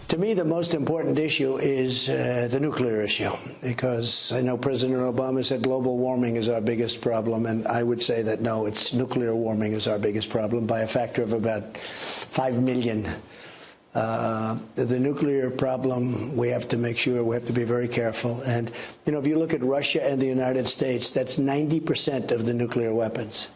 To me, the most important issue is the nuclear issue, because I know President Obama said global warming is our biggest problem, and I would say that no, it's nuclear warming is our biggest problem by a factor of about 5 million. The nuclear problem, we have to make sure, we have to be very careful. And, you know, if you look at Russia and the United States, that's 90% of the nuclear weapons.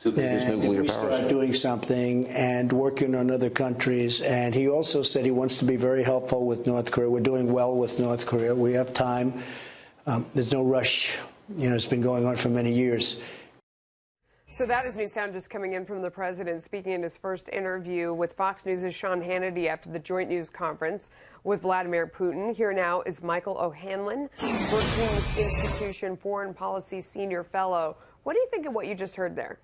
Two biggest nuclear powers. Start doing something and working on other countries. And he also said he wants to be very helpful with North Korea. We're doing well with North Korea. We have time. There's no rush. You know, it's been going on for many years. So that is new sound just coming in from the president speaking in his first interview with Fox News' Sean Hannity after the joint news conference with Vladimir Putin. Here now is Michael O Hanlon, Brooking Institution Foreign Policy Senior Fellow. What do you think of what you just heard there?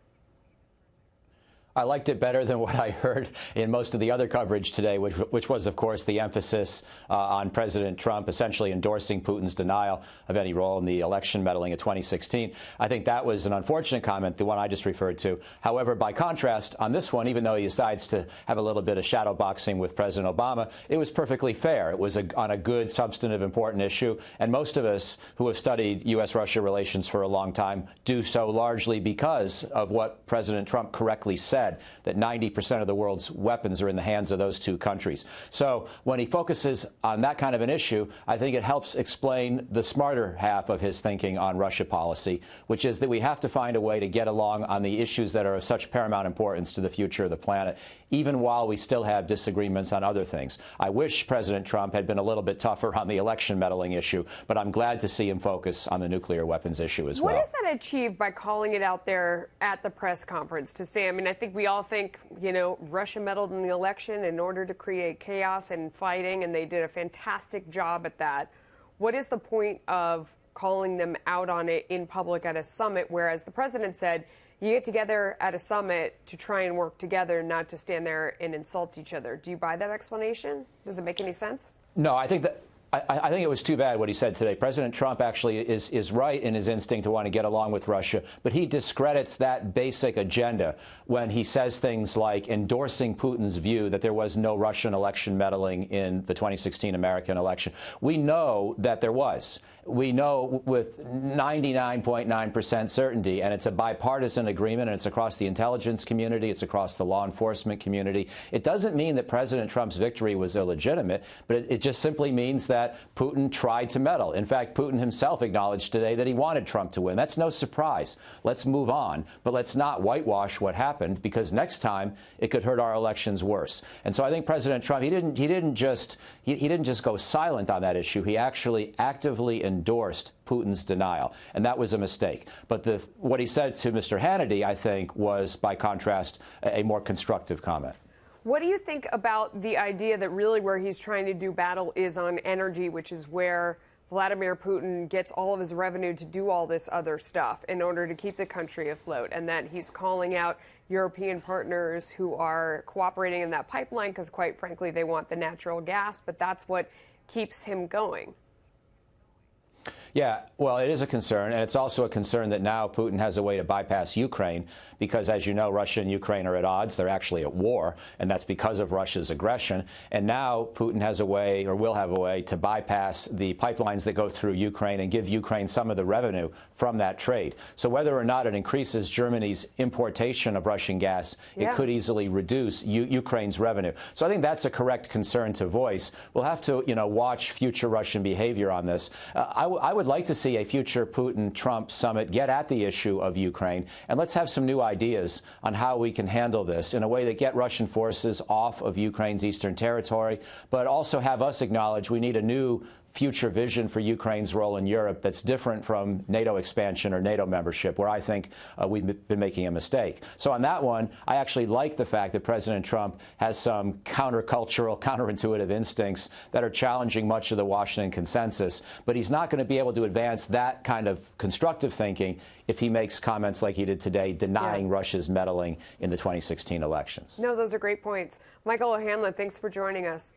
I liked it better than what I heard in most of the other coverage today, which was, of course, the emphasis on President Trump essentially endorsing Putin's denial of any role in the election meddling of 2016. I think that was an unfortunate comment, the one I just referred to. However, by contrast, on this one, even though he decides to have a little bit of shadow boxing with President Obama, it was perfectly fair. It was on a good, substantive, important issue. And most of us who have studied U.S.-Russia relations for a long time do so largely because of what President Trump correctly said, that 90% of the world's weapons are in the hands of those two countries. So when he focuses on that kind of an issue, I think it helps explain the smarter half of his thinking on Russia policy, which is that we have to find a way to get along on the issues that are of such paramount importance to the future of the planet, even while we still have disagreements on other things. I wish President Trump had been a little bit tougher on the election meddling issue, but I'm glad to see him focus on the nuclear weapons issue as well. What is that achieved by calling it out there at the press conference to say, I mean, I think we all think, you know, Russia meddled in the election in order to create chaos and fighting, and they did a fantastic job at that. What is the point of calling them out on it in public at a summit, whereas the president said you get together at a summit to try and work together, not to stand there and insult each other? Do you buy that explanation? Does it make any sense? No, I think that I think it was too bad what he said today. President Trump actually is right in his instinct to want to get along with Russia, but he discredits that basic agenda when he says things like endorsing Putin's view that there was no Russian election meddling in the 2016 American election. We know that there was. We know with 99.9% certainty, and it's a bipartisan agreement, and it's across the intelligence community, it's across the law enforcement community. It doesn't mean that President Trump's victory was illegitimate, but it just simply means that Putin tried to meddle. In fact, Putin himself acknowledged today that he wanted Trump to win. That's no surprise. Let's move on, but let's not whitewash what happened, because next time it could hurt our elections worse. And so I think President Trump, he didn't just go silent on that issue. He actually actively endorsed Putin's denial, and that was a mistake. But what he said to Mr. Hannity, I think, was, by contrast, a more constructive comment. What do you think about the idea that really where he's trying to do battle is on energy, which is where Vladimir Putin gets all of his revenue to do all this other stuff in order to keep the country afloat, and that he's calling out European partners who are cooperating in that pipeline because, quite frankly, they want the natural gas, but that's what keeps him going? Yeah, well, it is a concern, and it's also a concern that now Putin has a way to bypass Ukraine because, as you know, Russia and Ukraine are at odds. They're actually at war, and that's because of Russia's aggression. And now Putin has a way, or will have a way, to bypass the pipelines that go through Ukraine and give Ukraine some of the revenue from that trade. So whether or not it increases Germany's importation of Russian gas, it could easily reduce Ukraine's revenue. So I think that's a correct concern to voice. We'll have to, watch future Russian behavior on this. I would like to see a future Putin-Trump summit get at the issue of Ukraine, and let's have some new ideas on how we can handle this in a way that get Russian forces off of Ukraine's eastern territory, but also have us acknowledge we need a new future vision for Ukraine's role in Europe that's different from NATO expansion or NATO membership, where I think we've been making a mistake. So on that one, I actually like the fact that President Trump has some countercultural, counterintuitive instincts that are challenging much of the Washington consensus, but he's not going to be able to advance that kind of constructive thinking if he makes comments like he did today, denying Russia's meddling in the 2016 elections. No, those are great points. Michael O Hanlon, thanks for joining us.